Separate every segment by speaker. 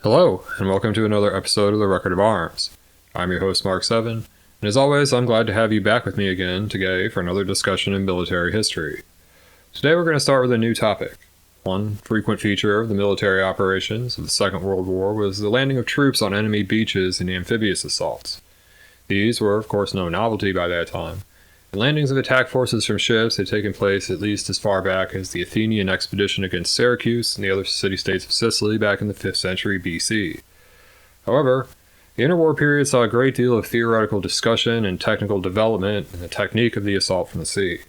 Speaker 1: Hello, and welcome to another episode of The Record of Arms. I'm your host, Mark Seven, and as always, I'm glad to have you back with me again today for another discussion in military history. Today we're going to start with a new topic. One frequent feature of the military operations of the Second World War was the landing of troops on enemy beaches in amphibious assaults. These were, of course, no novelty by that time. The landings of attack forces from ships had taken place at least as far back as the Athenian expedition against Syracuse and the other city-states of Sicily back in the 5th century BC. However, the interwar period saw a great deal of theoretical discussion and technical development in the technique of the assault from the sea.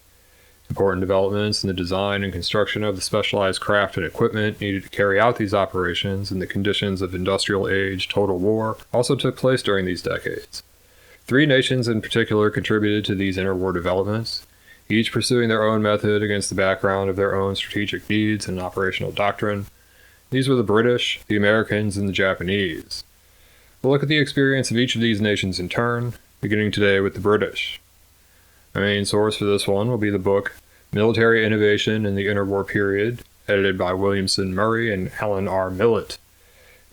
Speaker 1: Important developments in the design and construction of the specialized craft and equipment needed to carry out these operations in the conditions of industrial age total war also took place during these decades. Three nations in particular contributed to these interwar developments, each pursuing their own method against the background of their own strategic needs and operational doctrine. These were the British, the Americans, and the Japanese. We'll look at the experience of each of these nations in turn, beginning today with the British. My main source for this one will be the book Military Innovation in the Interwar Period, edited by Williamson Murray and Alan R. Millett.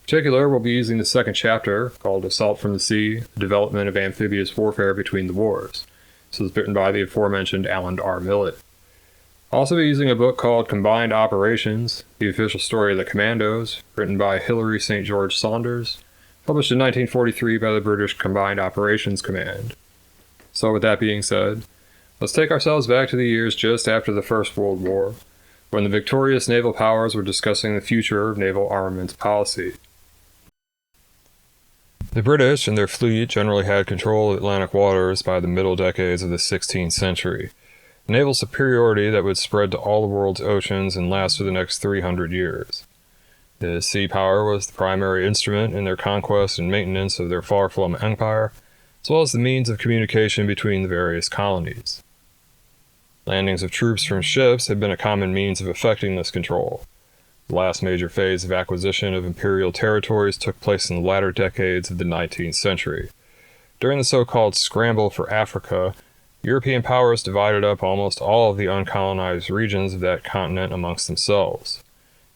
Speaker 1: In particular, we'll be using the second chapter, called Assault from the Sea, the Development of Amphibious Warfare Between the Wars. This was written by the aforementioned Alan R. Millett. I'll also be using a book called Combined Operations, the Official Story of the Commandos, written by Hilary St. George Saunders, published in 1943 by the British Combined Operations Command. So with that being said, let's take ourselves back to the years just after the First World War, when the victorious naval powers were discussing the future of naval armaments policy. The British and their fleet generally had control of Atlantic waters by the middle decades of the 16th century, a naval superiority that would spread to all the world's oceans and last for the next 300 years. The sea power was the primary instrument in their conquest and maintenance of their far-flung empire, as well as the means of communication between the various colonies. Landings of troops from ships had been a common means of effecting this control. The last major phase of acquisition of imperial territories took place in the latter decades of the 19th century. During the so-called Scramble for Africa, European powers divided up almost all of the uncolonized regions of that continent amongst themselves.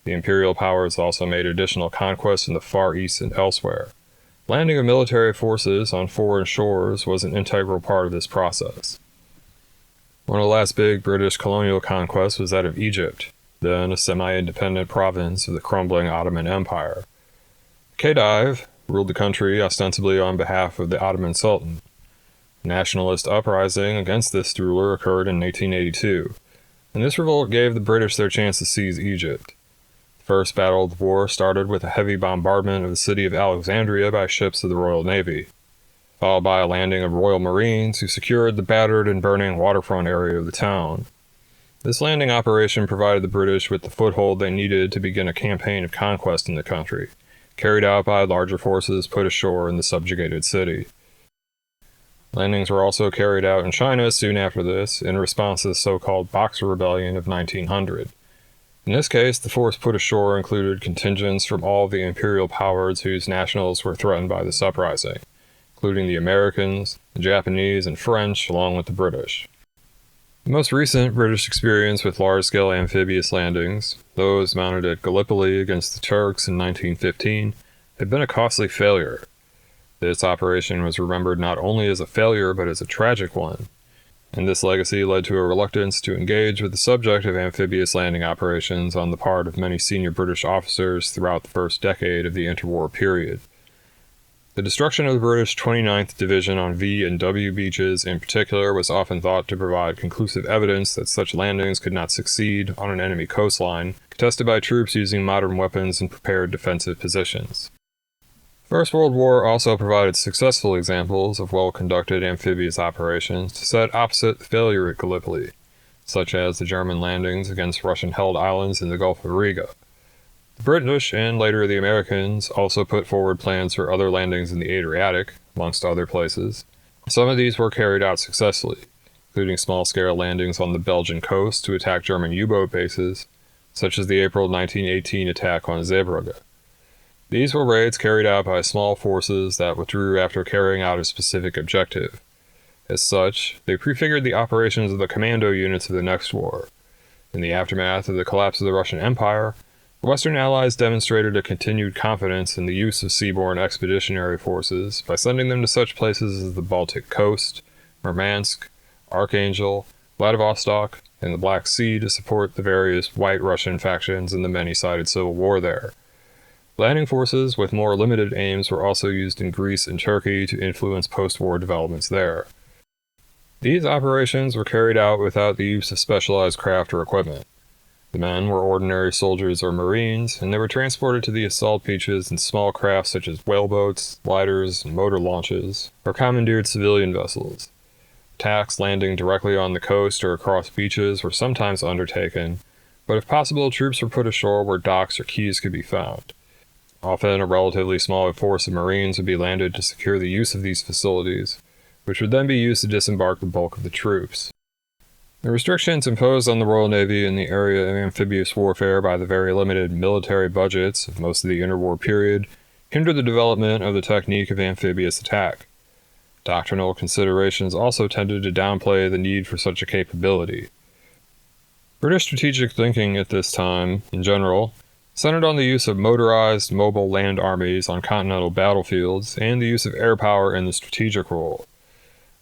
Speaker 1: The imperial powers also made additional conquests in the Far East and elsewhere. Landing of military forces on foreign shores was an integral part of this process. One of the last big British colonial conquests was that of Egypt, then a semi-independent province of the crumbling Ottoman Empire. Khedive ruled the country ostensibly on behalf of the Ottoman Sultan. A nationalist uprising against this ruler occurred in 1882, and this revolt gave the British their chance to seize Egypt. The First Battle of the War started with a heavy bombardment of the city of Alexandria by ships of the Royal Navy, followed by a landing of Royal Marines who secured the battered and burning waterfront area of the town. This landing operation provided the British with the foothold they needed to begin a campaign of conquest in the country, carried out by larger forces put ashore in the subjugated city. Landings were also carried out in China soon after this, in response to the so-called Boxer Rebellion of 1900. In this case, the force put ashore included contingents from all the imperial powers whose nationals were threatened by this uprising, including the Americans, the Japanese, and French, along with the British. The most recent British experience with large-scale amphibious landings, those mounted at Gallipoli against the Turks in 1915, had been a costly failure. This operation was remembered not only as a failure but as a tragic one, and this legacy led to a reluctance to engage with the subject of amphibious landing operations on the part of many senior British officers throughout the first decade of the interwar period. The destruction of the British 29th Division on V and W beaches in particular was often thought to provide conclusive evidence that such landings could not succeed on an enemy coastline, contested by troops using modern weapons and prepared defensive positions. The First World War also provided successful examples of well-conducted amphibious operations to set opposite the failure at Gallipoli, such as the German landings against Russian-held islands in the Gulf of Riga. The British, and later the Americans, also put forward plans for other landings in the Adriatic, amongst other places. Some of these were carried out successfully, including small-scale landings on the Belgian coast to attack German U-boat bases, such as the April 1918 attack on Zeebrugge. These were raids carried out by small forces that withdrew after carrying out a specific objective. As such, they prefigured the operations of the Commando units of the next war. In the aftermath of the collapse of the Russian Empire, The Western Allies demonstrated a continued confidence in the use of seaborne expeditionary forces by sending them to such places as the Baltic coast, Murmansk, Archangel, Vladivostok, and the Black Sea to support the various White Russian factions in the many-sided civil war there. Landing forces with more limited aims were also used in Greece and Turkey to influence post-war developments there. These operations were carried out without the use of specialized craft or equipment. The men were ordinary soldiers or marines, and they were transported to the assault beaches in small craft such as whaleboats, lighters, and motor launches, or commandeered civilian vessels. Attacks landing directly on the coast or across beaches were sometimes undertaken, but if possible, troops were put ashore where docks or quays could be found. Often, a relatively small force of Marines would be landed to secure the use of these facilities, which would then be used to disembark the bulk of the troops. The restrictions imposed on the Royal Navy in the area of amphibious warfare by the very limited military budgets of most of the interwar period hindered the development of the technique of amphibious attack. Doctrinal considerations also tended to downplay the need for such a capability. British strategic thinking at this time, in general, centered on the use of motorized, mobile land armies on continental battlefields and the use of air power in the strategic role,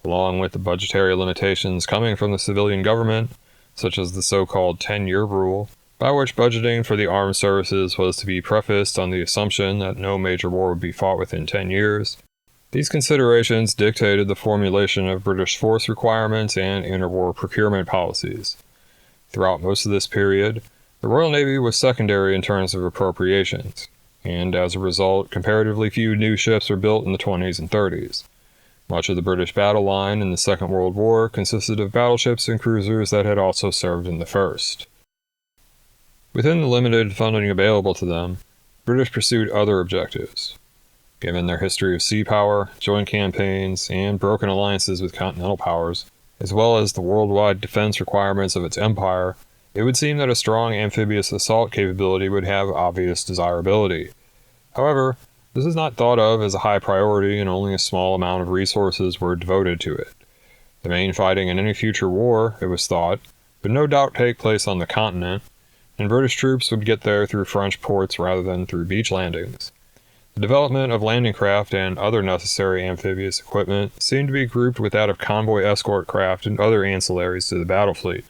Speaker 1: along with the budgetary limitations coming from the civilian government, such as the so-called 10-year rule, by which budgeting for the armed services was to be prefaced on the assumption that no major war would be fought within 10 years. These considerations dictated the formulation of British force requirements and interwar procurement policies. Throughout most of this period, the Royal Navy was secondary in terms of appropriations, and as a result, comparatively few new ships were built in the 20s and 30s. Much of the British battle line in the Second World War consisted of battleships and cruisers that had also served in the First. Within the limited funding available to them, British pursued other objectives. Given their history of sea power, joint campaigns, and broken alliances with continental powers, as well as the worldwide defense requirements of its empire, it would seem that a strong amphibious assault capability would have obvious desirability. However, this is not thought of as a high priority, and only a small amount of resources were devoted to it. The main fighting in any future war, it was thought, would no doubt take place on the continent, and British troops would get there through French ports rather than through beach landings. The development of landing craft and other necessary amphibious equipment seemed to be grouped with that of convoy escort craft and other ancillaries to the battle fleet.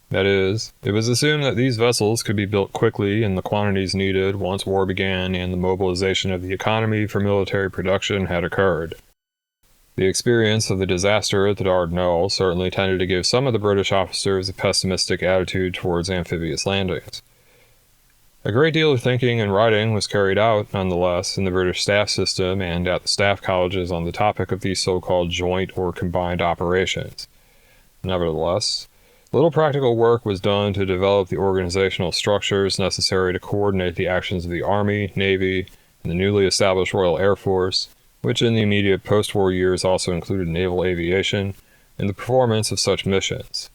Speaker 1: That is, it was assumed that these vessels could be built quickly in the quantities needed once war began and the mobilization of the economy for military production had occurred. The experience of the disaster at the Dardanelles certainly tended to give some of the British officers a pessimistic attitude towards amphibious landings. A great deal of thinking and writing was carried out, nonetheless, in the British staff system and at the staff colleges on the topic of these so-called joint or combined operations. Nevertheless, little practical work was done to develop the organizational structures necessary to coordinate the actions of the Army, Navy, and the newly established Royal Air Force, which in the immediate post-war years also included naval aviation, and the performance of such missions.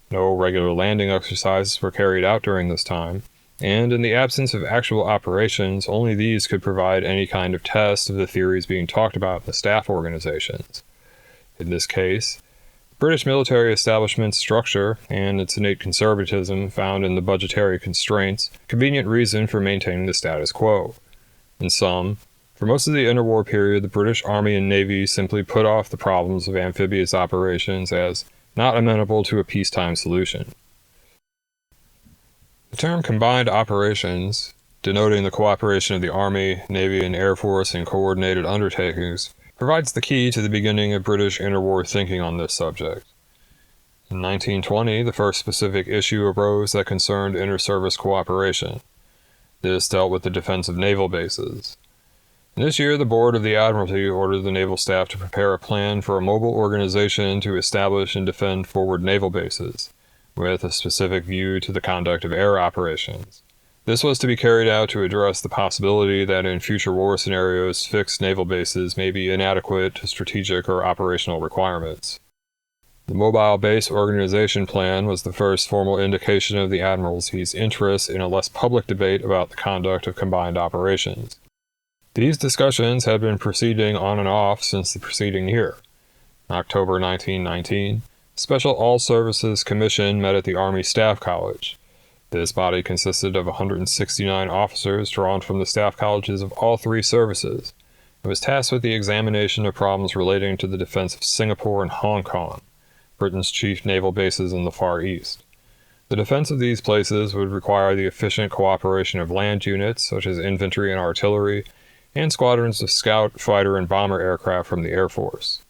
Speaker 1: No regular landing exercises were carried out during this time, and in the absence of actual operations, only these could provide any kind of test of the theories being talked about in the staff organizations. In this case, British military establishment's structure and its innate conservatism found in the budgetary constraints convenient reason for maintaining the status quo. In sum, for most of the interwar period, the British Army and Navy simply put off the problems of amphibious operations as not amenable to a peacetime solution. The term combined operations, denoting the cooperation of the Army, Navy, and Air Force in coordinated undertakings, provides the key to the beginning of British interwar thinking on this subject. In 1920, the first specific issue arose that concerned inter-service cooperation. This dealt with the defense of naval bases. In this year, the Board of the Admiralty ordered the naval staff to prepare a plan for a mobile organization to establish and defend forward naval bases, with a specific view to the conduct of air operations. This was to be carried out to address the possibility that in future war scenarios, fixed naval bases may be inadequate to strategic or operational requirements. The Mobile Base Organization Plan was the first formal indication of the Admiralty's interest in a less public debate about the conduct of combined operations. These discussions had been proceeding on and off since the preceding year. In October 1919, Special All-Services Commission met at the Army Staff College. This body consisted of 169 officers drawn from the staff colleges of all three services, and was tasked with the examination of problems relating to the defense of Singapore and Hong Kong, Britain's chief naval bases in the Far East. The defense of these places would require the efficient cooperation of land units, such as infantry and artillery, and squadrons of scout, fighter, and bomber aircraft from the Air Force.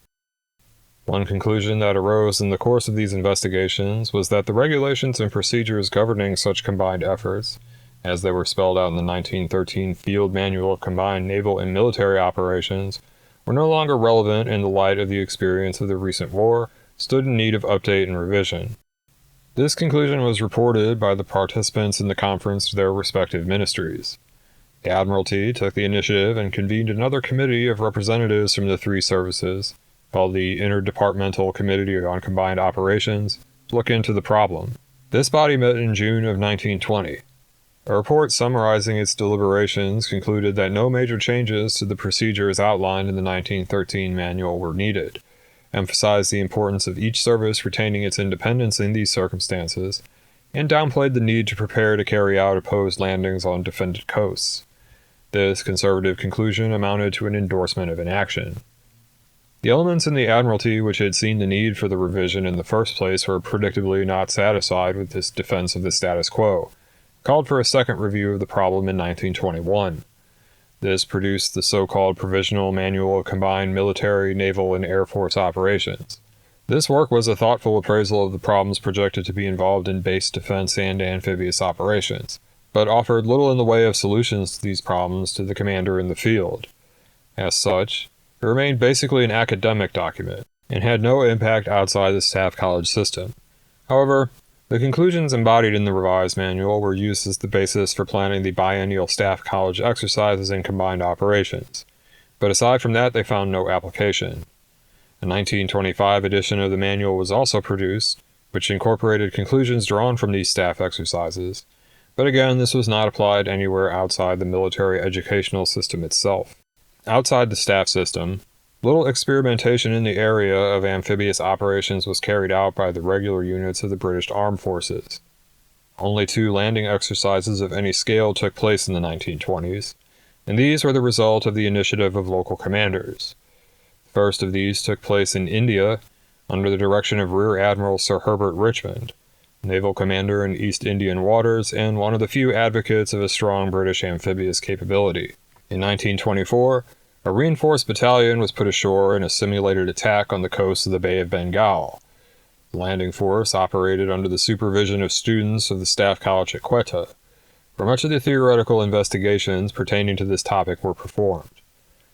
Speaker 1: One conclusion that arose in the course of these investigations was that the regulations and procedures governing such combined efforts, as they were spelled out in the 1913 Field Manual of Combined Naval and Military Operations, were no longer relevant in the light of the experience of the recent war, stood in need of update and revision. This conclusion was reported by the participants in the conference to their respective ministries. The Admiralty took the initiative and convened another committee of representatives from the three services, called the Interdepartmental Committee on Combined Operations, to look into the problem. This body met in June of 1920. A report summarizing its deliberations concluded that no major changes to the procedures outlined in the 1913 manual were needed, emphasized the importance of each service retaining its independence in these circumstances, and downplayed the need to prepare to carry out opposed landings on defended coasts. This conservative conclusion amounted to an endorsement of inaction. The elements in the Admiralty which had seen the need for the revision in the first place were predictably not satisfied with this defense of the status quo, called for a second review of the problem in 1921. This produced the so-called Provisional Manual of Combined Military, Naval, and Air Force Operations. This work was a thoughtful appraisal of the problems projected to be involved in base defense and amphibious operations, but offered little in the way of solutions to these problems to the commander in the field. As such, it remained basically an academic document, and had no impact outside the staff college system. However, the conclusions embodied in the revised manual were used as the basis for planning the biennial staff college exercises and combined operations, but aside from that they found no application. A 1925 edition of the manual was also produced, which incorporated conclusions drawn from these staff exercises, but again this was not applied anywhere outside the military educational system itself. Outside the staff system, little experimentation in the area of amphibious operations was carried out by the regular units of the British Armed Forces. Only 2 landing exercises of any scale took place in the 1920s, and these were the result of the initiative of local commanders. The first of these took place in India, under the direction of Rear Admiral Sir Herbert Richmond, naval commander in East Indian waters and one of the few advocates of a strong British amphibious capability. In 1924, a reinforced battalion was put ashore in a simulated attack on the coast of the Bay of Bengal. The landing force operated under the supervision of students of the Staff College at Quetta, where much of the theoretical investigations pertaining to this topic were performed.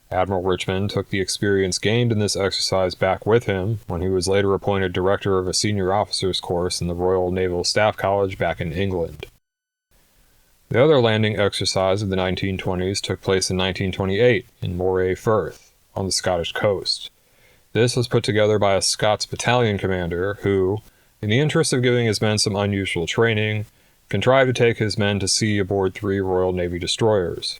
Speaker 1: Admiral Richmond took the experience gained in this exercise back with him when he was later appointed director of a senior officers course in the Royal Naval Staff College back in England. The other landing exercise of the 1920s took place in 1928 in Moray Firth, on the Scottish coast. This was put together by a Scots battalion commander who, in the interest of giving his men some unusual training, contrived to take his men to sea aboard 3 Royal Navy destroyers.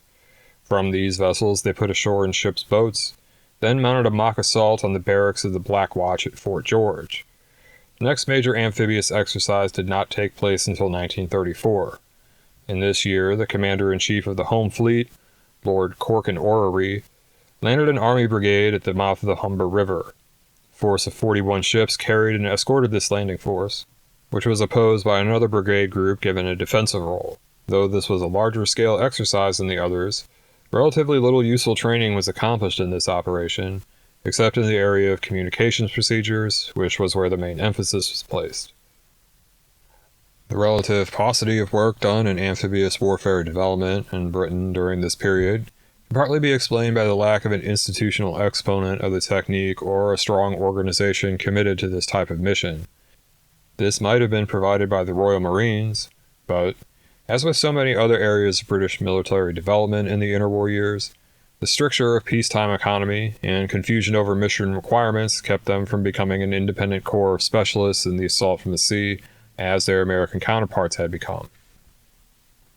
Speaker 1: From these vessels they put ashore in ship's boats, then mounted a mock assault on the barracks of the Black Watch at Fort George. The next major amphibious exercise did not take place until 1934. In this year, the commander-in-chief of the Home Fleet, Lord Cork and Orrery, landed an army brigade at the mouth of the Humber River. A force of 41 ships carried and escorted this landing force, which was opposed by another brigade group given a defensive role. Though this was a larger-scale exercise than the others, relatively little useful training was accomplished in this operation, except in the area of communications procedures, which was where the main emphasis was placed. The relative paucity of work done in amphibious warfare development in Britain during this period can partly be explained by the lack of an institutional exponent of the technique or a strong organization committed to this type of mission. This might have been provided by the Royal Marines, but, as with so many other areas of British military development in the interwar years, the stricture of peacetime economy and confusion over mission requirements kept them from becoming an independent corps of specialists in the assault from the sea, as their American counterparts had become.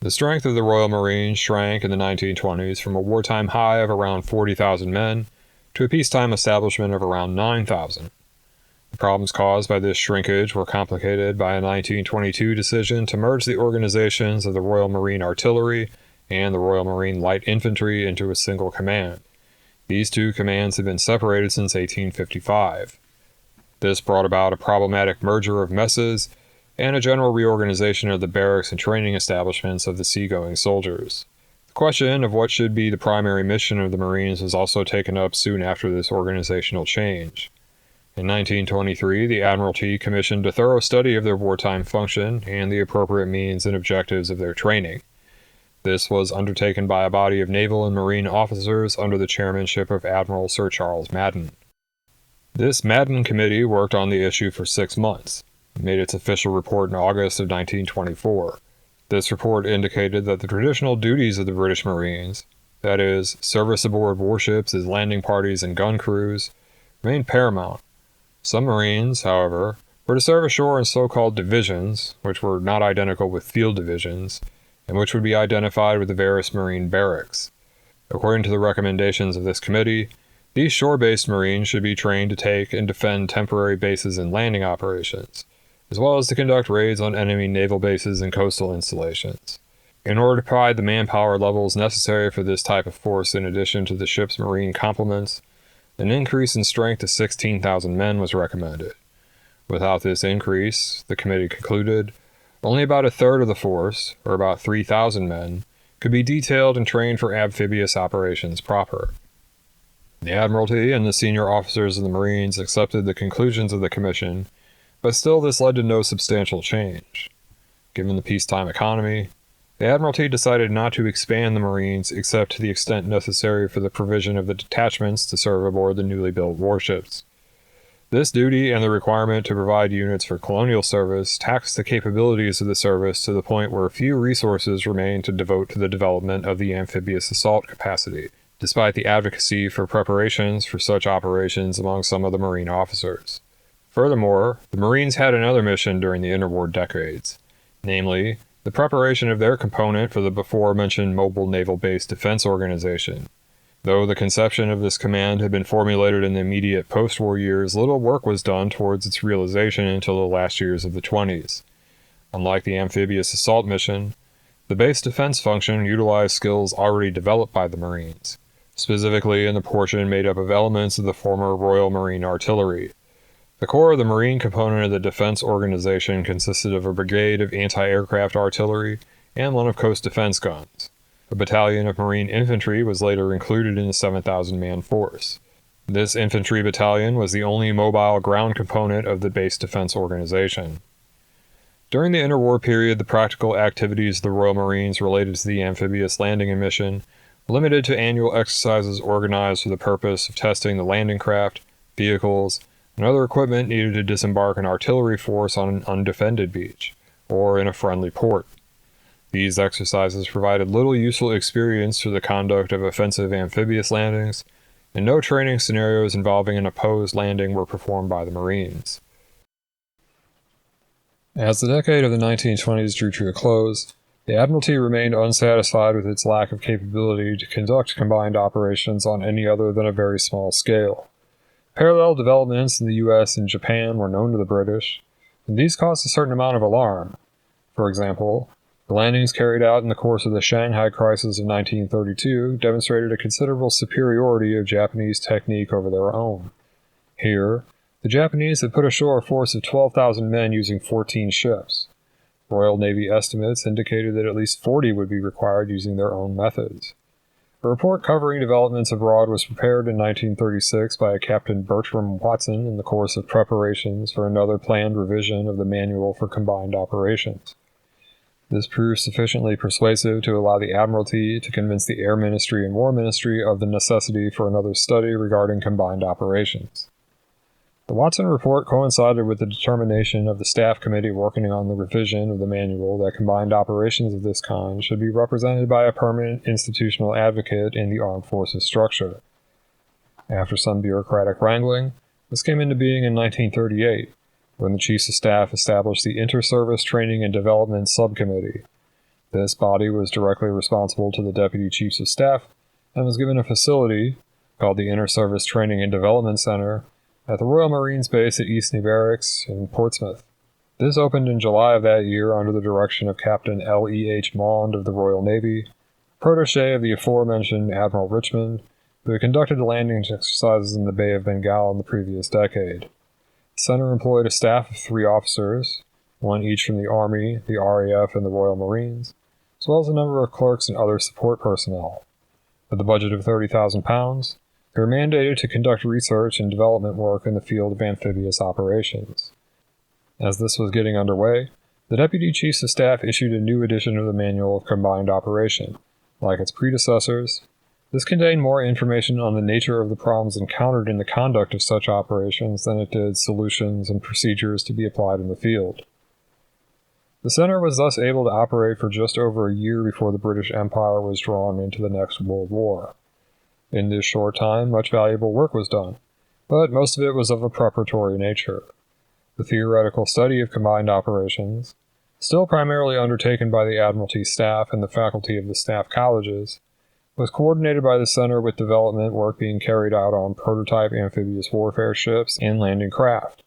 Speaker 1: The strength of the Royal Marines shrank in the 1920s from a wartime high of around 40,000 men to a peacetime establishment of around 9,000. The The problems caused by this shrinkage were complicated by a 1922 decision to merge the organizations of the Royal Marine Artillery and the Royal Marine Light Infantry into a single command. These two commands had been separated since 1855. This brought about a problematic merger of messes and a general reorganization of the barracks and training establishments of the seagoing soldiers. The question of what should be the primary mission of the Marines was also taken up soon after this organizational change. In 1923, the Admiralty commissioned a thorough study of their wartime function and the appropriate means and objectives of their training. This was undertaken by a body of naval and marine officers under the chairmanship of Admiral Sir Charles Madden. This Madden Committee worked on the issue for 6 months. It made its official report in August of 1924. This report indicated that the traditional duties of the British Marines, that is, service aboard warships as landing parties and gun crews, remained paramount. Some Marines, however, were to serve ashore in so-called divisions, which were not identical with field divisions, and which would be identified with the various Marine barracks. According to the recommendations of this committee, these shore-based Marines should be trained to take and defend temporary bases and landing operations, as well as to conduct raids on enemy naval bases and coastal installations. In order to provide the manpower levels necessary for this type of force in addition to the ship's Marine complements, an increase in strength to 16,000 men was recommended. Without this increase, the committee concluded, only about a third of the force, or about 3,000 men, could be detailed and trained for amphibious operations proper. The Admiralty and the senior officers of the Marines accepted the conclusions of the commission, but still this led to no substantial change. Given the peacetime economy, the Admiralty decided not to expand the Marines except to the extent necessary for the provision of the detachments to serve aboard the newly built warships. This duty and the requirement to provide units for colonial service taxed the capabilities of the service to the point where few resources remained to devote to the development of the amphibious assault capacity, despite the advocacy for preparations for such operations among some of the Marine officers. Furthermore, the Marines had another mission during the interwar decades, namely, the preparation of their component for the before-mentioned mobile naval-based defense organization. Though the conception of this command had been formulated in the immediate post-war years, little work was done towards its realization until the last years of the 20s. Unlike the amphibious assault mission, the base defense function utilized skills already developed by the Marines, specifically in the portion made up of elements of the former Royal Marine Artillery. The core of the Marine component of the defense organization consisted of a brigade of anti-aircraft artillery and one of coast defense guns. A battalion of Marine infantry was later included in the 7,000-man force. This infantry battalion was the only mobile ground component of the base defense organization. During the interwar period, the practical activities of the Royal Marines related to the amphibious landing mission were limited to annual exercises organized for the purpose of testing the landing craft, vehicles, and other equipment needed to disembark an artillery force on an undefended beach, or in a friendly port. These exercises provided little useful experience for the conduct of offensive amphibious landings, and no training scenarios involving an opposed landing were performed by the Marines. As the decade of the 1920s drew to a close, the Admiralty remained unsatisfied with its lack of capability to conduct combined operations on any other than a very small scale. Parallel developments in the US and Japan were known to the British, and these caused a certain amount of alarm. For example, the landings carried out in the course of the Shanghai Crisis of 1932 demonstrated a considerable superiority of Japanese technique over their own. Here, the Japanese had put ashore a force of 12,000 men using 14 ships. Royal Navy estimates indicated that at least 40 would be required using their own methods. A report covering developments abroad was prepared in 1936 by a Captain Bertram Watson in the course of preparations for another planned revision of the Manual for Combined Operations. This proved sufficiently persuasive to allow the Admiralty to convince the Air Ministry and War Ministry of the necessity for another study regarding combined operations. The Watson report coincided with the determination of the staff committee working on the revision of the manual that combined operations of this kind should be represented by a permanent institutional advocate in the armed forces structure. After some bureaucratic wrangling, this came into being in 1938, when the Chiefs of Staff established the Inter-Service Training and Development Subcommittee. This body was directly responsible to the Deputy Chiefs of Staff and was given a facility, called the Inter-Service Training and Development Center, at the Royal Marines Base at Eastney Barracks in Portsmouth. This opened in July of that year under the direction of Captain L.E.H. Maund of the Royal Navy, protege of the aforementioned Admiral Richmond, who had conducted landing exercises in the Bay of Bengal in the previous decade. The center employed a staff of 3 officers, one each from the Army, the RAF, and the Royal Marines, as well as a number of clerks and other support personnel. With a budget of £30,000, they were mandated to conduct research and development work in the field of amphibious operations. As this was getting underway, the Deputy Chiefs of Staff issued a new edition of the Manual of Combined Operation. Like its predecessors, this contained more information on the nature of the problems encountered in the conduct of such operations than it did solutions and procedures to be applied in the field. The center was thus able to operate for just over a year before the British Empire was drawn into the next World War. In this short time, much valuable work was done, but most of it was of a preparatory nature. The theoretical study of combined operations, still primarily undertaken by the Admiralty staff and the faculty of the staff colleges, was coordinated by the center with development work being carried out on prototype amphibious warfare ships and landing craft.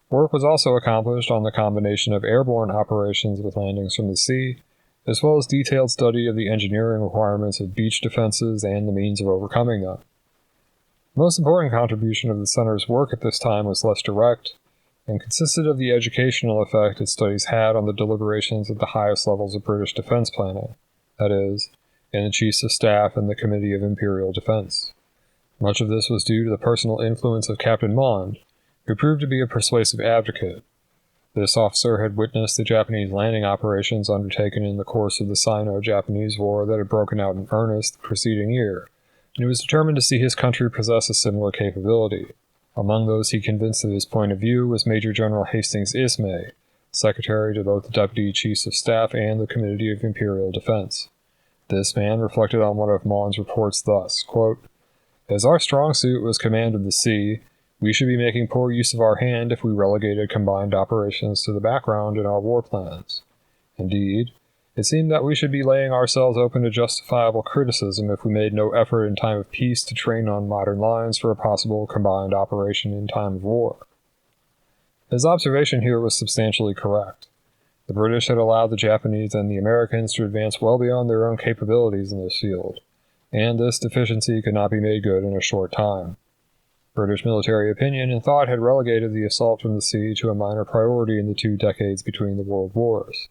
Speaker 1: Work was also accomplished on the combination of airborne operations with landings from the sea, as well as detailed study of the engineering requirements of beach defenses and the means of overcoming them. The most important contribution of the center's work at this time was less direct, and consisted of the educational effect its studies had on the deliberations at the highest levels of British defense planning, that is, in the Chiefs of Staff and the Committee of Imperial Defense. Much of this was due to the personal influence of Captain Maund, who proved to be a persuasive advocate. This officer had witnessed the Japanese landing operations undertaken in the course of the Sino-Japanese War that had broken out in earnest the preceding year, and he was determined to see his country possess a similar capability. Among those he convinced of his point of view was Major General Hastings Ismay, secretary to both the Deputy Chiefs of Staff and the Committee of Imperial Defense. This man reflected on one of Maund's reports thus, quote, "As our strong suit was command of the sea, we should be making poor use of our hand if we relegated combined operations to the background in our war plans. Indeed, it seemed that we should be laying ourselves open to justifiable criticism if we made no effort in time of peace to train on modern lines for a possible combined operation in time of war." His observation here was substantially correct. The British had allowed the Japanese and the Americans to advance well beyond their own capabilities in this field, and this deficiency could not be made good in a short time. British military opinion and thought had relegated the assault from the sea to a minor priority in the 2 decades between the world wars.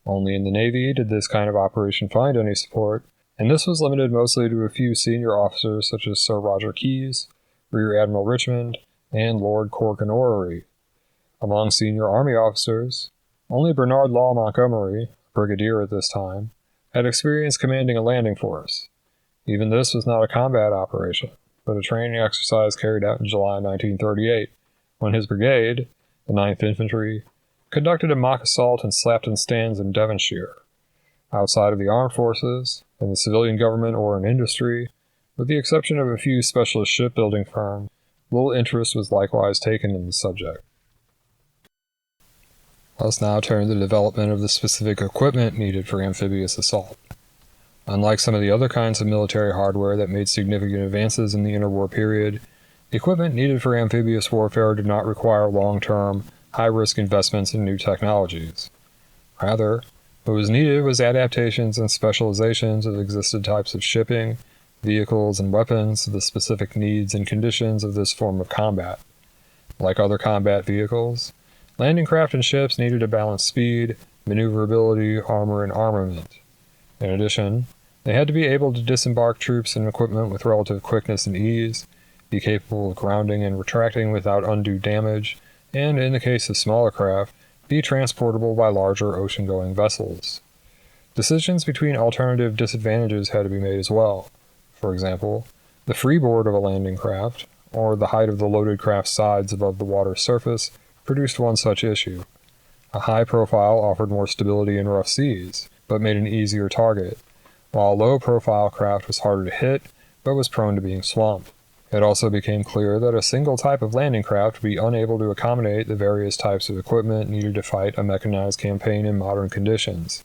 Speaker 1: Only in the Navy did this kind of operation find any support, and this was limited mostly to a few senior officers such as Sir Roger Keyes, Rear Admiral Richmond, and Lord Cork and Orrery. Among senior Army officers, only Bernard Law Montgomery, brigadier at this time, had experience commanding a landing force. Even this was not a combat operation, but a training exercise carried out in July 1938, when his brigade, the 9th Infantry, conducted a mock assault in Slapton Stands in Devonshire. Outside of the armed forces, in the civilian government or in industry, with the exception of a few specialist shipbuilding firms, little interest was likewise taken in the subject. Let's now turn to the development of the specific equipment needed for amphibious assault. Unlike some of the other kinds of military hardware that made significant advances in the interwar period, the equipment needed for amphibious warfare did not require long-term, high-risk investments in new technologies. Rather, what was needed was adaptations and specializations of existing types of shipping, vehicles, and weapons to the specific needs and conditions of this form of combat. Like other combat vehicles, landing craft and ships needed to balance speed, maneuverability, armor, and armament. In addition, they had to be able to disembark troops and equipment with relative quickness and ease, be capable of grounding and retracting without undue damage, and, in the case of smaller craft, be transportable by larger ocean-going vessels. Decisions between alternative disadvantages had to be made as well. For example, the freeboard of a landing craft, or the height of the loaded craft's sides above the water's surface, produced one such issue. A high profile offered more stability in rough seas, but made an easier target, while a low-profile craft was harder to hit, but was prone to being swamped. It also became clear that a single type of landing craft would be unable to accommodate the various types of equipment needed to fight a mechanized campaign in modern conditions.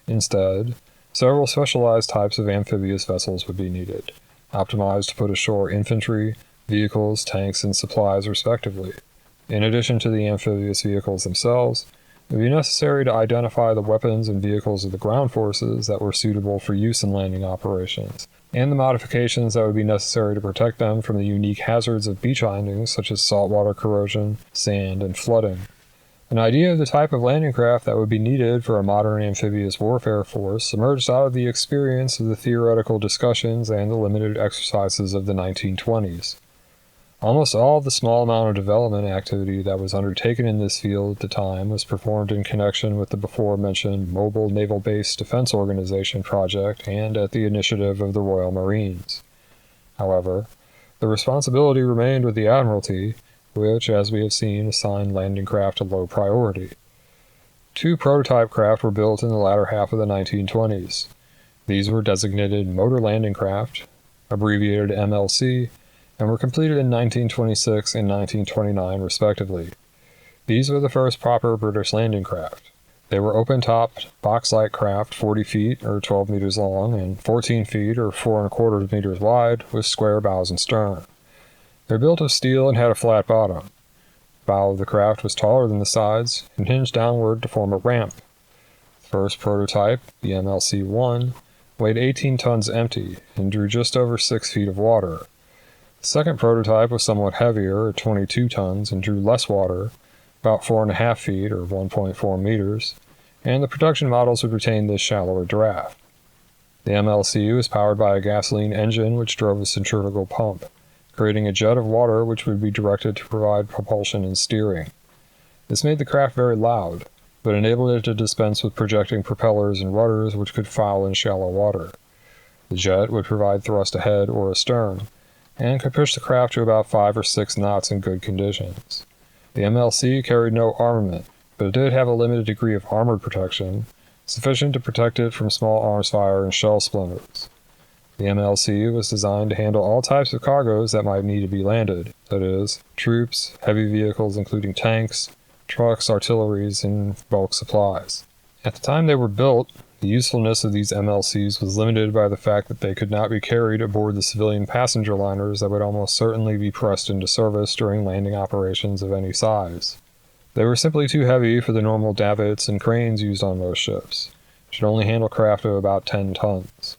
Speaker 1: Instead, several specialized types of amphibious vessels would be needed, optimized to put ashore infantry, vehicles, tanks, and supplies respectively. In addition to the amphibious vehicles themselves, it would be necessary to identify the weapons and vehicles of the ground forces that were suitable for use in landing operations, and the modifications that would be necessary to protect them from the unique hazards of beach landings such as saltwater corrosion, sand, and flooding. An idea of the type of landing craft that would be needed for a modern amphibious warfare force emerged out of the experience of the theoretical discussions and the limited exercises of the 1920s. Almost all of the small amount of development activity that was undertaken in this field at the time was performed in connection with the before-mentioned Mobile Naval Base Defense Organization project and at the initiative of the Royal Marines. However, the responsibility remained with the Admiralty, which, as we have seen, assigned landing craft a low priority. 2 prototype craft were built in the latter half of the 1920s. These were designated Motor Landing Craft, abbreviated MLC, and were completed in 1926 and 1929 respectively. These were the first proper British landing craft. They were open-topped, box-like craft 40 feet or 12 meters long and 14 feet or 4¼ meters wide with square bows and stern. They were built of steel and had a flat bottom. The bow of the craft was taller than the sides and hinged downward to form a ramp. The first prototype, the MLC-1, weighed 18 tons empty and drew just over 6 feet of water. The second prototype was somewhat heavier, at 22 tons, and drew less water, about 4½ feet or 1.4 meters, and the production models would retain this shallower draft. The MLC was powered by a gasoline engine which drove a centrifugal pump, creating a jet of water which would be directed to provide propulsion and steering. This made the craft very loud, but enabled it to dispense with projecting propellers and rudders which could foul in shallow water. The jet would provide thrust ahead or astern, and could push the craft to about 5 or 6 knots in good conditions. The MLC carried no armament, but it did have a limited degree of armored protection, sufficient to protect it from small arms fire and shell splinters. The MLC was designed to handle all types of cargoes that might need to be landed, that is, troops, heavy vehicles including tanks, trucks, artilleries, and bulk supplies. At the time they were built, the usefulness of these MLCs was limited by the fact that they could not be carried aboard the civilian passenger liners that would almost certainly be pressed into service during landing operations of any size. They were simply too heavy for the normal davits and cranes used on most ships, which could only handle craft of about 10 tons.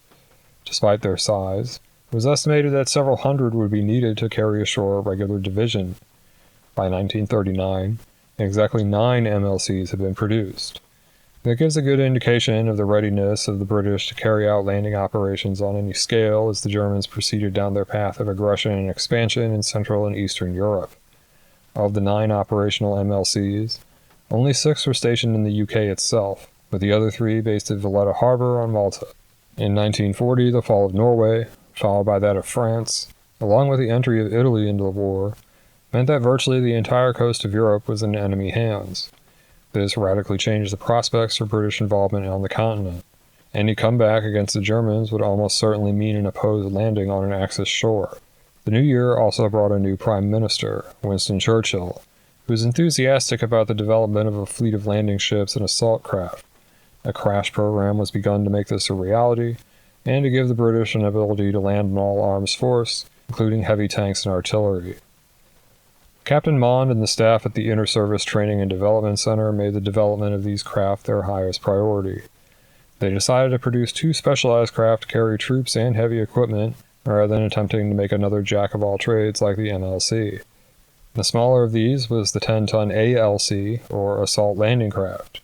Speaker 1: Despite their size, it was estimated that several hundred would be needed to carry ashore a regular division. By 1939, exactly 9 MLCs had been produced. That gives a good indication of the readiness of the British to carry out landing operations on any scale as the Germans proceeded down their path of aggression and expansion in Central and Eastern Europe. Of the 9 operational MLCs, only 6 were stationed in the UK itself, with the other 3 based at Valletta Harbor on Malta. In 1940, the fall of Norway, followed by that of France, along with the entry of Italy into the war, meant that virtually the entire coast of Europe was in enemy hands. This radically changed the prospects for British involvement on the continent. Any comeback against the Germans would almost certainly mean an opposed landing on an Axis shore. The new year also brought a new Prime Minister, Winston Churchill, who was enthusiastic about the development of a fleet of landing ships and assault craft. A crash program was begun to make this a reality, and to give the British an ability to land an all-arms force, including heavy tanks and artillery. Captain Mond and the staff at the Inter-Service Training and Development Center made the development of these craft their highest priority. They decided to produce 2 specialized craft to carry troops and heavy equipment, rather than attempting to make another jack-of-all-trades like the MLC. The smaller of these was the 10-ton ALC, or Assault Landing Craft.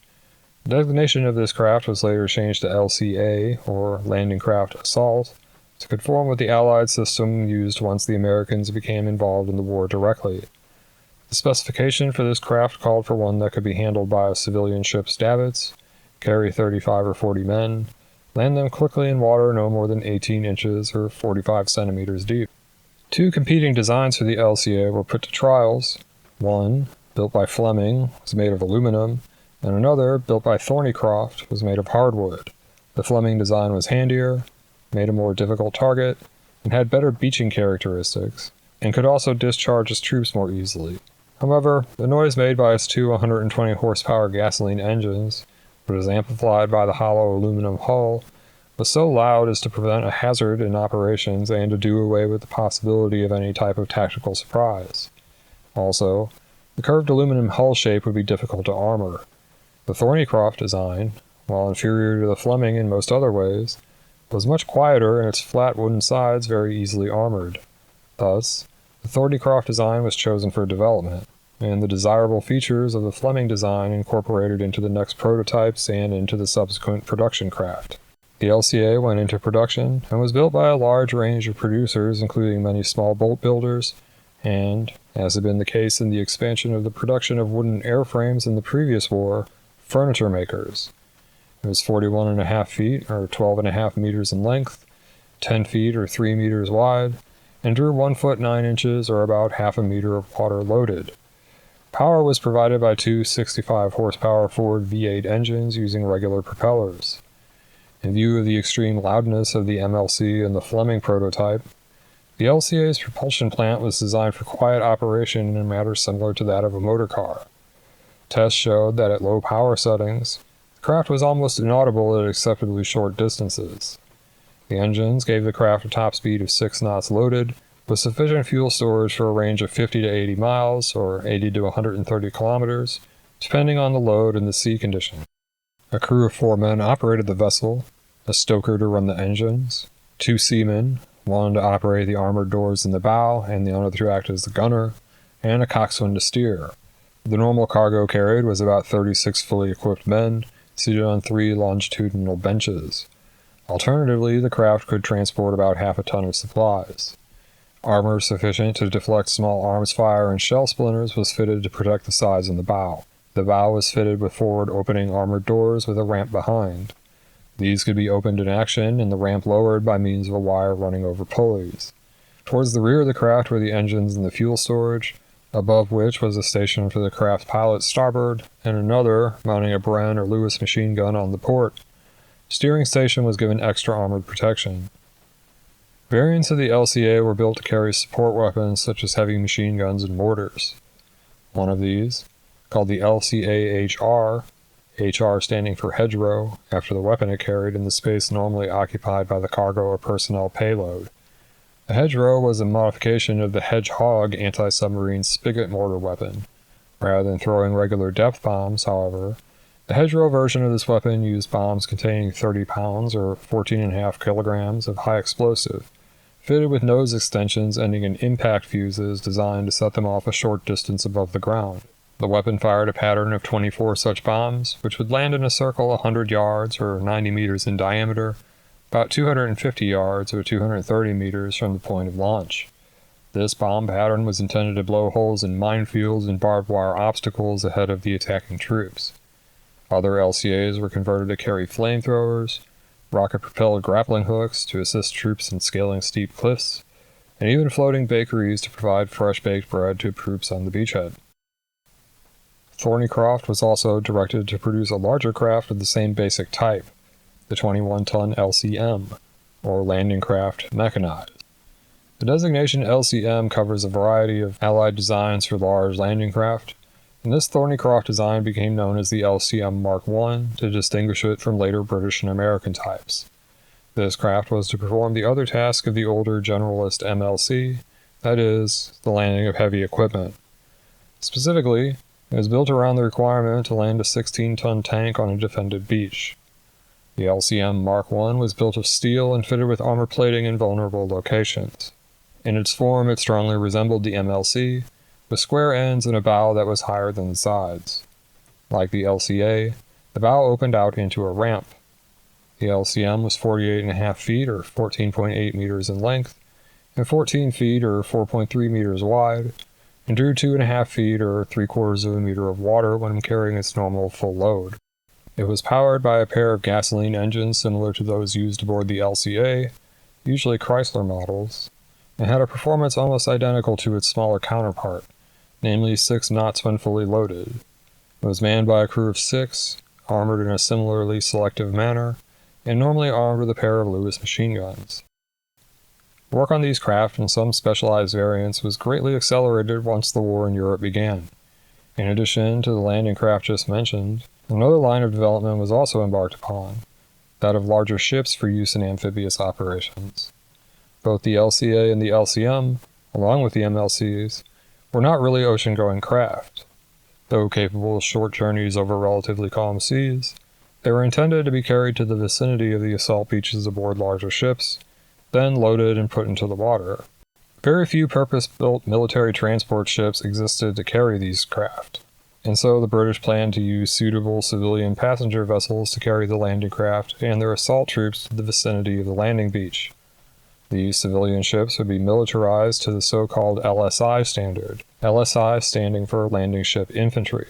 Speaker 1: The designation of this craft was later changed to LCA, or Landing Craft Assault, to conform with the Allied system used once the Americans became involved in the war directly. The specification for this craft called for one that could be handled by a civilian ship's davits, carry 35 or 40 men, land them quickly in water no more than 18 inches or 45 centimeters deep. 2 competing designs for the LCA were put to trials. One, built by Fleming, was made of aluminum, and another, built by Thornycroft, was made of hardwood. The Fleming design was handier, made a more difficult target, and had better beaching characteristics, and could also discharge its troops more easily. However, the noise made by its 2 120 horsepower gasoline engines, which was amplified by the hollow aluminum hull, was so loud as to prevent a hazard in operations and to do away with the possibility of any type of tactical surprise. Also, the curved aluminum hull shape would be difficult to armor. The Thornycroft design, while inferior to the Fleming in most other ways, was much quieter and its flat wooden sides very easily armored. Thus, the Thornycroft design was chosen for development, and the desirable features of the Fleming design incorporated into the next prototypes and into the subsequent production craft. The LCA went into production and was built by a large range of producers, including many small boat builders, and, as had been the case in the expansion of the production of wooden airframes in the previous war, furniture makers. It was 41.5 feet, or 12.5 meters in length, 10 feet, or 3 meters wide, and drew 1 foot 9 inches, or about half a meter of water loaded. Power was provided by two 65-horsepower Ford V8 engines using regular propellers. In view of the extreme loudness of the MLC and the Fleming prototype, the LCA's propulsion plant was designed for quiet operation in a manner similar to that of a motor car. Tests showed that at low power settings, the craft was almost inaudible at acceptably short distances. The engines gave the craft a top speed of 6 knots loaded, with sufficient fuel storage for a range of 50 to 80 miles, or 80 to 130 kilometers, depending on the load and the sea condition. A crew of 4 men operated the vessel, a stoker to run the engines, 2 seamen, one to operate the armored doors in the bow and the other to act as the gunner, and a coxswain to steer. The normal cargo carried was about 36 fully equipped men, seated on 3 longitudinal benches. Alternatively, the craft could transport about half a ton of supplies. Armor sufficient to deflect small arms fire and shell splinters was fitted to protect the sides and the bow. The bow was fitted with forward-opening armored doors with a ramp behind. These could be opened in action and the ramp lowered by means of a wire running over pulleys. Towards the rear of the craft were the engines and the fuel storage, above which was a station for the craft's pilot's starboard, and another, mounting a Bren or Lewis machine gun on the port. Steering station was given extra armored protection. Variants of the LCA were built to carry support weapons such as heavy machine guns and mortars. One of these, called the LCA-HR, HR standing for hedgerow, after the weapon it carried in the space normally occupied by the cargo or personnel payload. The hedgerow was a modification of the Hedgehog anti-submarine spigot mortar weapon. Rather than throwing regular depth bombs, however, the hedgerow version of this weapon used bombs containing 30 pounds or 14.5 kilograms of high explosive, fitted with nose extensions ending in impact fuses designed to set them off a short distance above the ground. The weapon fired a pattern of 24 such bombs, which would land in a circle 100 yards or 90 meters in diameter, about 250 yards or 230 meters from the point of launch. This bomb pattern was intended to blow holes in minefields and barbed wire obstacles ahead of the attacking troops. Other LCAs were converted to carry flamethrowers, rocket-propelled grappling hooks to assist troops in scaling steep cliffs, and even floating bakeries to provide fresh-baked bread to troops on the beachhead. Thornycroft was also directed to produce a larger craft of the same basic type, the 21-ton LCM, or Landing Craft Mechanized. The designation LCM covers a variety of Allied designs for large landing craft, and this Thornycroft design became known as the LCM Mark I to distinguish it from later British and American types. This craft was to perform the other task of the older generalist MLC, that is, the landing of heavy equipment. Specifically, it was built around the requirement to land a 16-ton tank on a defended beach. The LCM Mark I was built of steel and fitted with armor plating in vulnerable locations. In its form, it strongly resembled the MLC, with square ends and a bow that was higher than the sides. Like the LCA, the bow opened out into a ramp. The LCM was 48.5 feet or 14.8 meters in length, and 14 feet or 4.3 meters wide, and drew 2.5 feet or 3/4 of a meter of water when carrying its normal full load. It was powered by a pair of gasoline engines similar to those used aboard the LCA, usually Chrysler models, and had a performance almost identical to its smaller counterpart, namely 6 knots when fully loaded. It was manned by a crew of 6, armored in a similarly selective manner, and normally armed with a pair of Lewis machine guns. Work on these craft and some specialized variants was greatly accelerated once the war in Europe began. In addition to the landing craft just mentioned, another line of development was also embarked upon, that of larger ships for use in amphibious operations. Both the LCA and the LCM, along with the MLCs, were not really ocean-going craft. Though capable of short journeys over relatively calm seas, they were intended to be carried to the vicinity of the assault beaches aboard larger ships, then loaded and put into the water. Very few purpose-built military transport ships existed to carry these craft, and so the British planned to use suitable civilian passenger vessels to carry the landing craft and their assault troops to the vicinity of the landing beach. These civilian ships would be militarized to the so-called LSI standard, LSI standing for Landing Ship Infantry.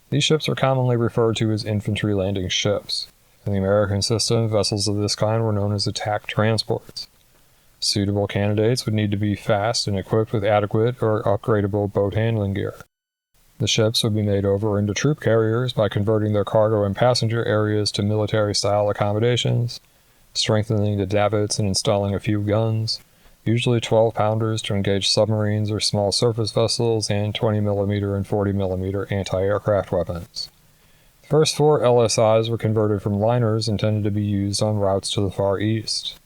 Speaker 1: These ships are commonly referred to as infantry landing ships. In the American system, vessels of this kind were known as attack transports. Suitable candidates would need to be fast and equipped with adequate or upgradable boat handling gear. The ships would be made over into troop carriers by converting their cargo and passenger areas to military-style accommodations, strengthening the davits and installing a few guns, usually 12-pounders to engage submarines or small surface vessels, and 20mm and 40mm anti-aircraft weapons. The first 4 LSIs were converted from liners intended to be used on routes to the Far East.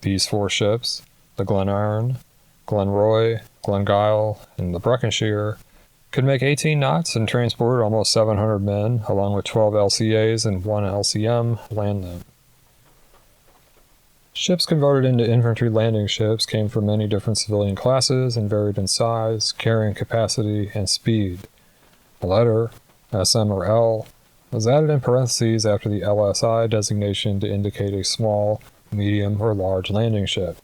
Speaker 1: These 4 ships, the Glenarm, Glenroy, Glengyle, and the Breconshire, could make 18 knots and transport almost 700 men, along with 12 LCAs and 1 LCM land them. Ships converted into infantry landing ships came from many different civilian classes and varied in size, carrying capacity, and speed. The letter, SM or L, was added in parentheses after the LSI designation to indicate a small, medium, or large landing ship.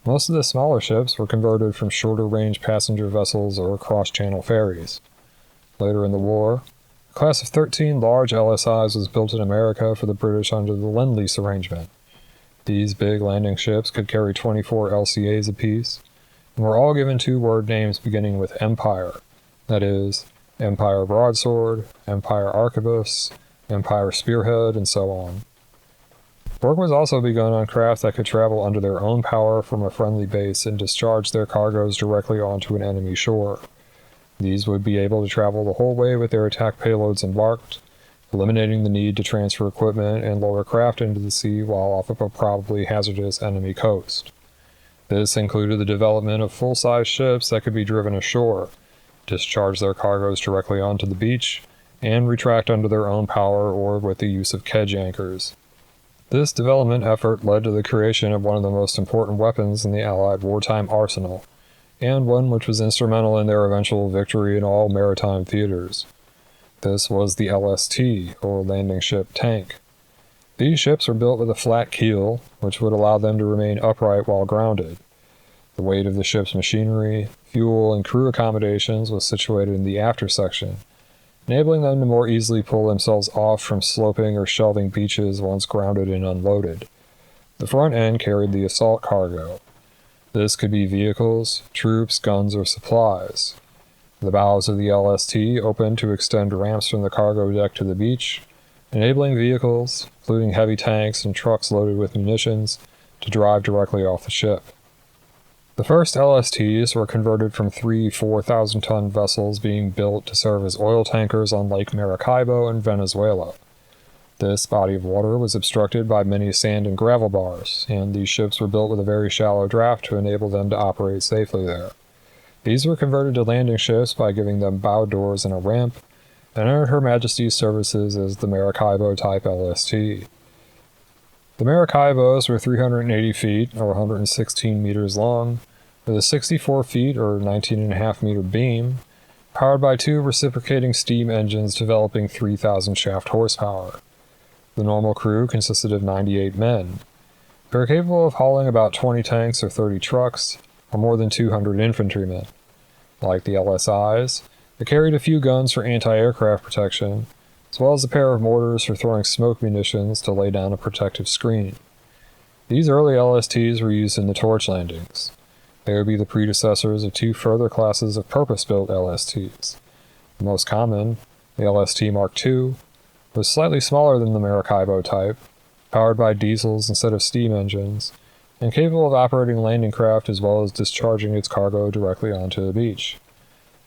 Speaker 1: Most of the smaller ships were converted from shorter-range passenger vessels or cross-channel ferries. Later in the war, a class of 13 large LSIs was built in America for the British under the Lend-Lease arrangement. These big landing ships could carry 24 LCAs apiece, and were all given 2-word names beginning with Empire, that is, Empire Broadsword, Empire Arquebus, Empire Spearhead, and so on. Work was also begun on craft that could travel under their own power from a friendly base and discharge their cargoes directly onto an enemy shore. These would be able to travel the whole way with their attack payloads embarked, eliminating the need to transfer equipment and lower craft into the sea while off of a probably hazardous enemy coast. This included the development of full-size ships that could be driven ashore, discharge their cargoes directly onto the beach, and retract under their own power or with the use of kedge anchors. This development effort led to the creation of one of the most important weapons in the Allied wartime arsenal, and one which was instrumental in their eventual victory in all maritime theaters. This was the LST, or Landing Ship Tank. These ships were built with a flat keel, which would allow them to remain upright while grounded. The weight of the ship's machinery, fuel, and crew accommodations was situated in the after section, enabling them to more easily pull themselves off from sloping or shelving beaches once grounded and unloaded. The front end carried the assault cargo. This could be vehicles, troops, guns, or supplies. The bows of the LST opened to extend ramps from the cargo deck to the beach, enabling vehicles, including heavy tanks and trucks loaded with munitions, to drive directly off the ship. The first LSTs were converted from 3 4,000-ton vessels being built to serve as oil tankers on Lake Maracaibo in Venezuela. This body of water was obstructed by many sand and gravel bars, and these ships were built with a very shallow draft to enable them to operate safely there. These were converted to landing ships by giving them bow doors and a ramp, and entered Her Majesty's services as the Maracaibo-type LST. The Maracaibos were 380 feet, or 116 meters long, with a 64 feet, or 19.5 meter beam, powered by 2 reciprocating steam engines developing 3,000 shaft horsepower. The normal crew consisted of 98 men. They were capable of hauling about 20 tanks or 30 trucks, or more than 200 infantrymen. Like the LSIs, they carried a few guns for anti-aircraft protection, as well as a pair of mortars for throwing smoke munitions to lay down a protective screen. These early LSTs were used in the torch landings. They would be the predecessors of 2 further classes of purpose-built LSTs. The most common, the LST Mark II, was slightly smaller than the Maracaibo type, powered by diesels instead of steam engines, and capable of operating landing craft as well as discharging its cargo directly onto the beach.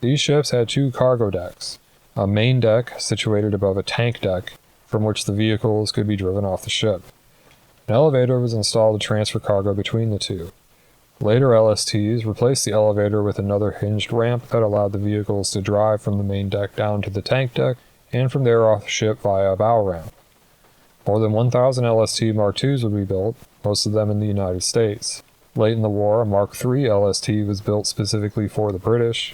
Speaker 1: These ships had 2 cargo decks, a main deck situated above a tank deck, from which the vehicles could be driven off the ship. An elevator was installed to transfer cargo between the two. Later LSTs replaced the elevator with another hinged ramp that allowed the vehicles to drive from the main deck down to the tank deck and from there off the ship via a bow ramp. More than 1,000 LST Mark IIs would be built, most of them in the United States. Late in the war, a Mark III LST was built specifically for the British.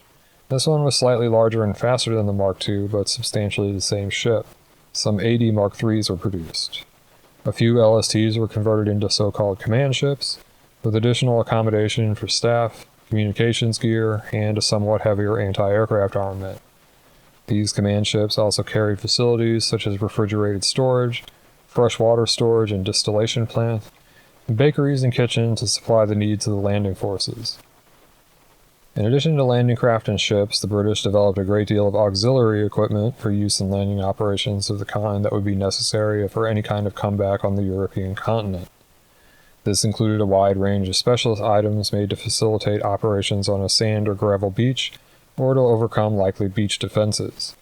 Speaker 1: This one was slightly larger and faster than the Mark II, but substantially the same ship. Some 80 Mark IIIs were produced. A few LSTs were converted into so-called command ships, with additional accommodation for staff, communications gear, and a somewhat heavier anti-aircraft armament. These command ships also carried facilities such as refrigerated storage, freshwater storage and distillation plant, and bakeries and kitchens to supply the needs of the landing forces. In addition to landing craft and ships, the British developed a great deal of auxiliary equipment for use in landing operations of the kind that would be necessary for any kind of comeback on the European continent. This included a wide range of specialist items made to facilitate operations on a sand or gravel beach, or to overcome likely beach defenses.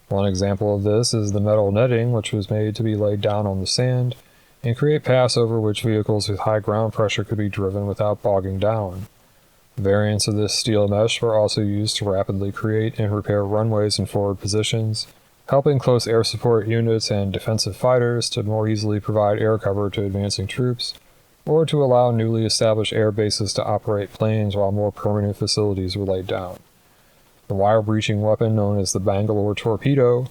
Speaker 1: One example of this is the metal netting, which was made to be laid down on the sand and create paths over which vehicles with high ground pressure could be driven without bogging down. Variants of this steel mesh were also used to rapidly create and repair runways in forward positions, helping close air support units and defensive fighters to more easily provide air cover to advancing troops, or to allow newly established air bases to operate planes while more permanent facilities were laid down. The wire-breaching weapon known as the Bangalore Torpedo,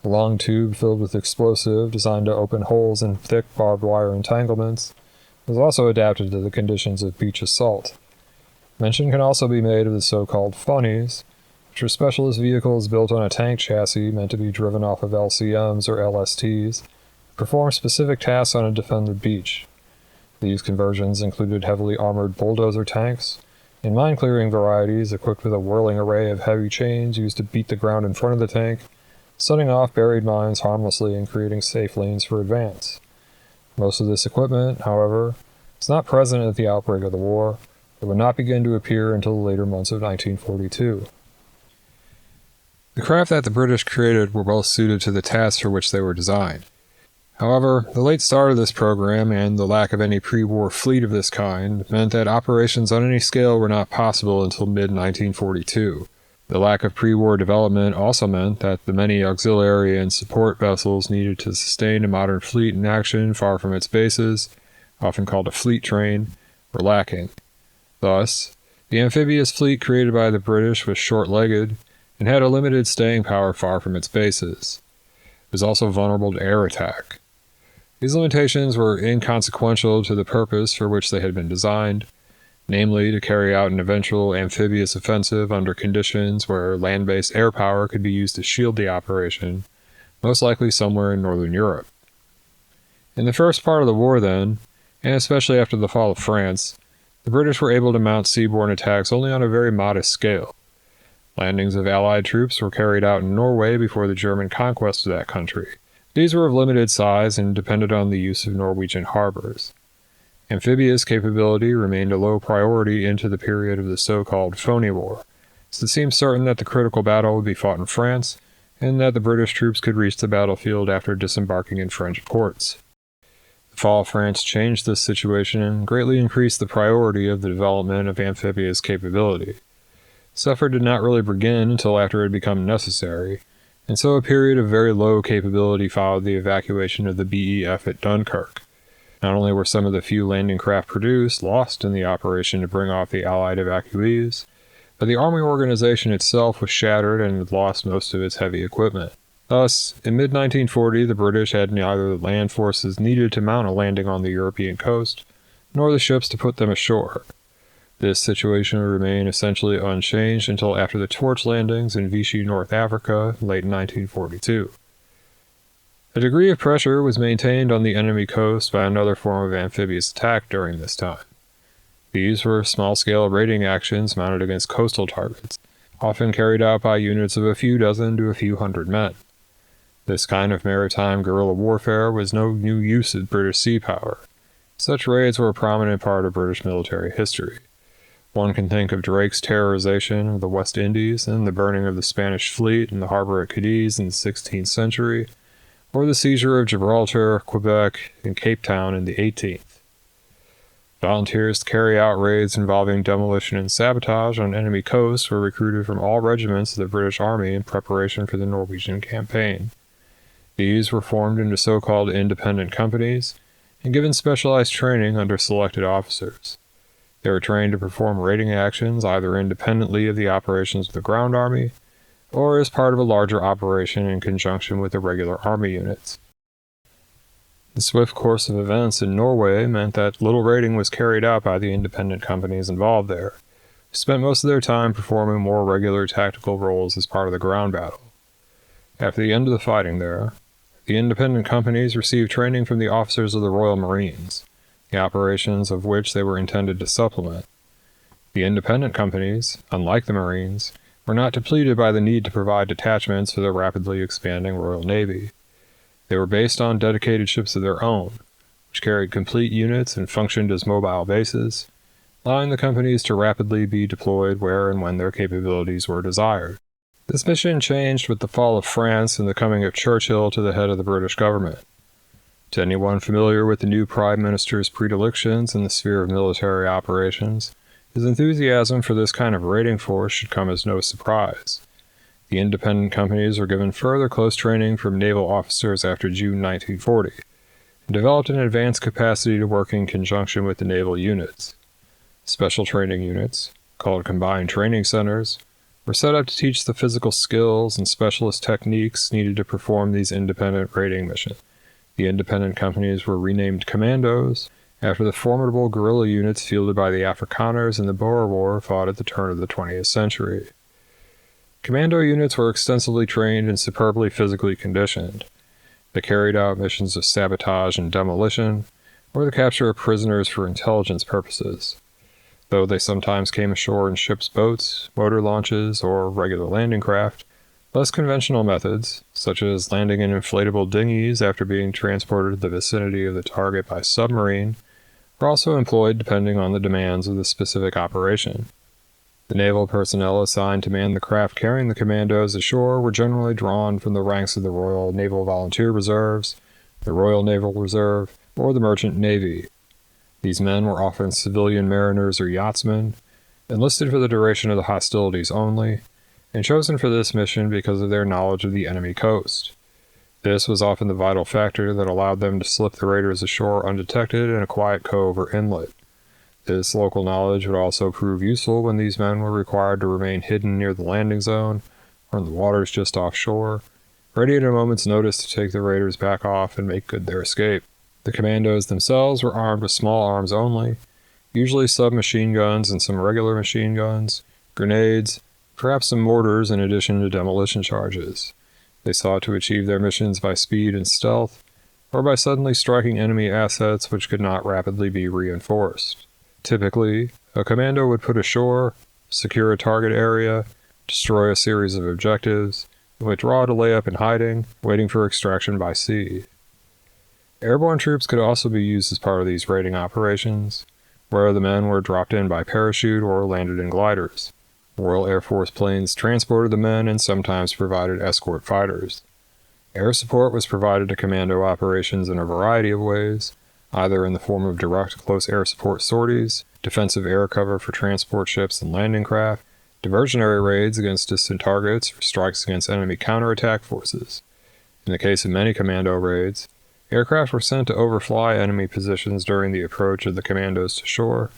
Speaker 1: a long tube filled with explosive designed to open holes in thick barbed wire entanglements, was also adapted to the conditions of beach assault. Mention can also be made of the so-called funnies, which are specialist vehicles built on a tank chassis meant to be driven off of LCMs or LSTs, to perform specific tasks on a defended beach. These conversions included heavily armored bulldozer tanks, and mine-clearing varieties equipped with a whirling array of heavy chains used to beat the ground in front of the tank, setting off buried mines harmlessly and creating safe lanes for advance. Most of this equipment, however, was not present at the outbreak of the war. It would not begin to appear until the later months of 1942. The craft that the British created were well suited to the tasks for which they were designed. However, the late start of this program and the lack of any pre-war fleet of this kind meant that operations on any scale were not possible until mid-1942. The lack of pre-war development also meant that the many auxiliary and support vessels needed to sustain a modern fleet in action far from its bases, often called a fleet train, were lacking. Thus, the amphibious fleet created by the British was short-legged and had a limited staying power far from its bases. It was also vulnerable to air attack. These limitations were inconsequential to the purpose for which they had been designed, namely to carry out an eventual amphibious offensive under conditions where land-based air power could be used to shield the operation, most likely somewhere in northern Europe. In the first part of the war, then, and especially after the fall of France, the British were able to mount seaborne attacks only on a very modest scale. Landings of Allied troops were carried out in Norway before the German conquest of that country. These were of limited size and depended on the use of Norwegian harbors. Amphibious capability remained a low priority into the period of the so-called Phony War, so it seemed certain that the critical battle would be fought in France, and that the British troops could reach the battlefield after disembarking in French ports. The fall of France changed this situation and greatly increased the priority of the development of amphibious capability. This effort did not really begin until after it had become necessary, and so a period of very low capability followed the evacuation of the BEF at Dunkirk. Not only were some of the few landing craft produced lost in the operation to bring off the Allied evacuees, but the Army organization itself was shattered and had lost most of its heavy equipment. Thus, in mid-1940, the British had neither the land forces needed to mount a landing on the European coast, nor the ships to put them ashore. This situation would remain essentially unchanged until after the torch landings in Vichy, North Africa, late in 1942. A degree of pressure was maintained on the enemy coast by another form of amphibious attack during this time. These were small-scale raiding actions mounted against coastal targets, often carried out by units of a few dozen to a few hundred men. This kind of maritime guerrilla warfare was no new use of British sea power. Such raids were a prominent part of British military history. One can think of Drake's terrorization of the West Indies and the burning of the Spanish fleet in the harbor at Cadiz in the 16th century, or the seizure of Gibraltar, Quebec, and Cape Town in the 18th. Volunteers to carry out raids involving demolition and sabotage on enemy coasts were recruited from all regiments of the British Army in preparation for the Norwegian campaign. These were formed into so-called independent companies and given specialized training under selected officers. They were trained to perform raiding actions either independently of the operations of the ground army or as part of a larger operation in conjunction with the regular army units. The swift course of events in Norway meant that little raiding was carried out by the independent companies involved there, who spent most of their time performing more regular tactical roles as part of the ground battle. After the end of the fighting there, the independent companies received training from the officers of the Royal Marines, the operations of which they were intended to supplement. The independent companies, unlike the Marines, were not depleted by the need to provide detachments for the rapidly expanding Royal Navy. They were based on dedicated ships of their own, which carried complete units and functioned as mobile bases, allowing the companies to rapidly be deployed where and when their capabilities were desired. This mission changed with the fall of France and the coming of Churchill to the head of the British government. To anyone familiar with the new Prime Minister's predilections in the sphere of military operations, his enthusiasm for this kind of raiding force should come as no surprise. The independent companies were given further close training from naval officers after June 1940, and developed an advanced capacity to work in conjunction with the naval units. Special training units, called combined training centers, were set up to teach the physical skills and specialist techniques needed to perform these independent raiding missions. The independent companies were renamed Commandos after the formidable guerrilla units fielded by the Afrikaners in the Boer War fought at the turn of the 20th century. Commando units were extensively trained and superbly physically conditioned. They carried out missions of sabotage and demolition, or the capture of prisoners for intelligence purposes. Though they sometimes came ashore in ships' boats, motor launches, or regular landing craft, less conventional methods, such as landing in inflatable dinghies after being transported to the vicinity of the target by submarine, were also employed depending on the demands of the specific operation. The naval personnel assigned to man the craft carrying the commandos ashore were generally drawn from the ranks of the Royal Naval Volunteer Reserves, the Royal Naval Reserve, or the Merchant Navy. These men were often civilian mariners or yachtsmen, enlisted for the duration of the hostilities only, and chosen for this mission because of their knowledge of the enemy coast. This was often the vital factor that allowed them to slip the raiders ashore undetected in a quiet cove or inlet. This local knowledge would also prove useful when these men were required to remain hidden near the landing zone or in the waters just offshore, ready at a moment's notice to take the raiders back off and make good their escape. The commandos themselves were armed with small arms only, usually submachine guns and some regular machine guns, grenades, perhaps some mortars in addition to demolition charges. They sought to achieve their missions by speed and stealth, or by suddenly striking enemy assets which could not rapidly be reinforced. Typically, a commando would put ashore, secure a target area, destroy a series of objectives, and withdraw to lay up in hiding, waiting for extraction by sea. Airborne troops could also be used as part of these raiding operations, where the men were dropped in by parachute or landed in gliders. Royal Air Force planes transported the men and sometimes provided escort fighters. Air support was provided to commando operations in a variety of ways, either in the form of direct close air support sorties, defensive air cover for transport ships and landing craft, diversionary raids against distant targets, or strikes against enemy counterattack forces. In the case of many commando raids, aircraft were sent to overfly enemy positions during the approach of the commandos to shore,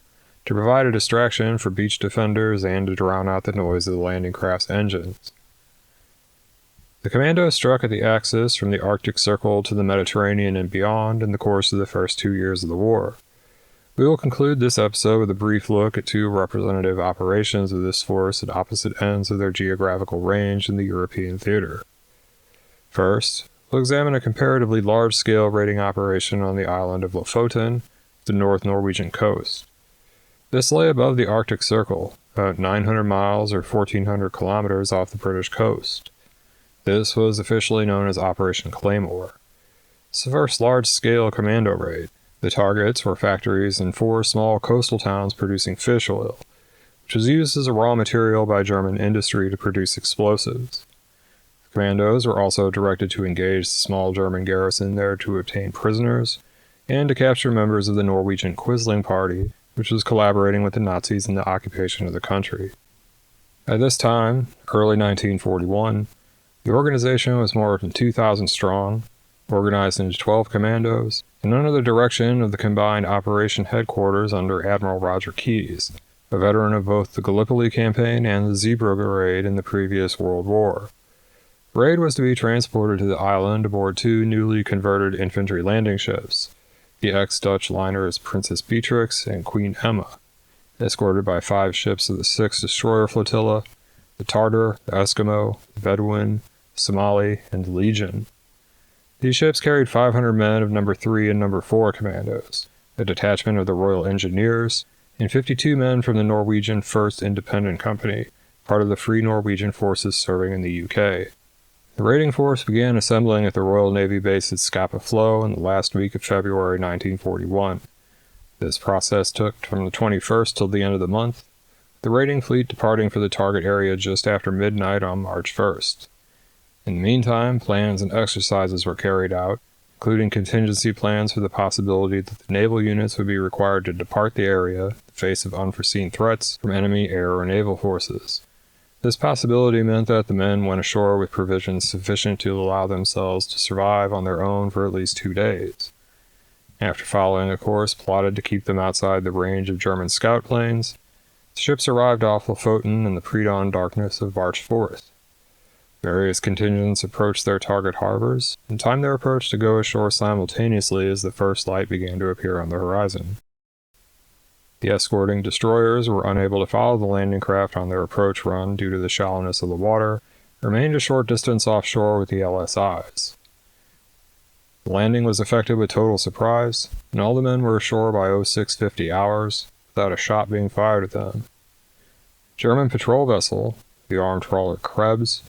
Speaker 1: to provide a distraction for beach defenders and to drown out the noise of the landing craft's engines. The Commandos struck at the Axis from the Arctic Circle to the Mediterranean and beyond in the course of the first 2 years of the war. We will conclude this episode with a brief look at two representative operations of this force at opposite ends of their geographical range in the European theater. First, we'll examine a comparatively large-scale raiding operation on the island of Lofoten, the North Norwegian coast. This lay above the Arctic Circle, about 900 miles or 1,400 kilometers off the British coast. This was officially known as Operation Claymore. It's the first large-scale commando raid. The targets were factories in 4 small coastal towns producing fish oil, which was used as a raw material by German industry to produce explosives. Commandos were also directed to engage the small German garrison there to obtain prisoners, and to capture members of the Norwegian Quisling Party, which was collaborating with the Nazis in the occupation of the country. At this time, early 1941, the organization was more than 2,000 strong, organized into 12 commandos, and under the direction of the combined operation headquarters under Admiral Roger Keyes, a veteran of both the Gallipoli campaign and the Zeebrugge raid in the previous World War. The raid was to be transported to the island aboard two newly converted infantry landing ships, the ex-Dutch liners Princess Beatrix and Queen Emma, escorted by 5 ships of the 6th Destroyer Flotilla, the Tartar, the Eskimo, the Bedouin, Somali, and the Legion. These ships carried 500 men of No. 3 and No. 4 Commandos, a detachment of the Royal Engineers, and 52 men from the Norwegian 1st Independent Company, part of the Free Norwegian forces serving in the UK. The raiding force began assembling at the Royal Navy base at Scapa Flow in the last week of February 1941. This process took from the 21st till the end of the month, the raiding fleet departing for the target area just after midnight on March 1st. In the meantime, plans and exercises were carried out, including contingency plans for the possibility that the naval units would be required to depart the area in the face of unforeseen threats from enemy air or naval forces. This possibility meant that the men went ashore with provisions sufficient to allow themselves to survive on their own for at least 2 days. After following a course plotted to keep them outside the range of German scout planes, the ships arrived off Lofoten in the pre-dawn darkness of March 4th. Various contingents approached their target harbors, and timed their approach to go ashore simultaneously as the first light began to appear on the horizon. The escorting destroyers were unable to follow the landing craft on their approach run due to the shallowness of the water, and remained a short distance offshore with the LSIs. The landing was effected with total surprise, and all the men were ashore by 0650 hours, without a shot being fired at them. German patrol vessel, the armed trawler Krebs,